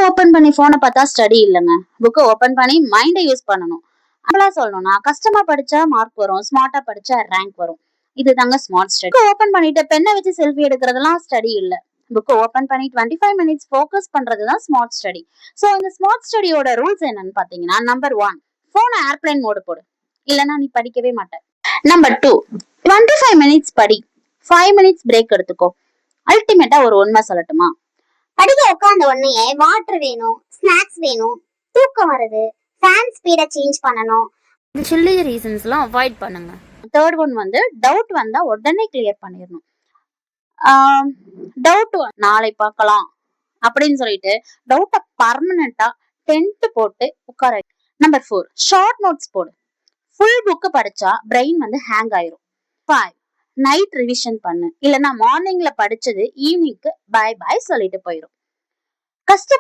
Open பண்ணி போனை பார்த்தா ஸ்டடி இல்லைங்க. புக்கை ஓபன் பண்ணி மைண்டை யூஸ் பண்ணணும். அப்பளா சொல்லணும்னா கஷ்டமா படிச்சா மார்க் வரும், ஸ்மார்ட்டா படிச்சா ரேங்க் வரும். இதுதாங்க ஸ்மார்ட் ஸ்டடி. ஓபன் பண்ணிட்டு பெண்ணை வச்சு செல்ஃபி எடுக்கிறதுலாம் ஸ்டடி இல்ல. புக் ஓபன் பண்ணி 25 மினிட்ஸ் ஃபோக்கஸ் பண்றதுதான் ஸ்மார்ட் ஸ்டடி. சோ இந்த ஸ்மார்ட் ஸ்டடியோட ரூல்ஸ் என்னன்னு பாத்தீங்கன்னா, நம்பர் 1, போனை ஏர்பிளைன் மோடு போடு, இல்லைன்னா நீ படிக்கவே மாட்ட. நம்பர் 2, 25 மினிட்ஸ் படி, 5 மினிட்ஸ் பிரேக் எடுத்துக்கோ. அல்டிமேட்டா ஒரு உண்மை சொல்லட்டுமா, படிக்க உட்கார்ந்த உடனே வாட்டர் வேணும், ஸ்நாக்ஸ் வேணும், தூக்கம் வருது, ஃபேன் ஸ்பீட சேஞ்ச் பண்ணணும். இந்த சில்லி ரீசன்ஸ்லாம் அவாய்ட் பண்ணுங்க. தேர்ட் ஒன் வந்து டவுட் வந்தா உடனே கிளியர் பண்ணிடணும். டவுட் நாளை பார்க்கலாம் அப்படின்னு சொல்லிட்டு டவுட்டை பர்மனண்டா டென்ட் போட்டு உட்கார. நம்பர் 4, ஷார்ட் நோட்ஸ் போடு. ஃபுல் புக்கு படிச்சா பிரெயின் வந்து ஹேங் ஆயிரும். 5, நைட் ரிவிஷன் பண்ணு, இல்லைன்னா மார்னிங்ல படிச்சது ஈவினிங்க்கு பை பை சொல்லிட்டு போயிடும். கஷ்ட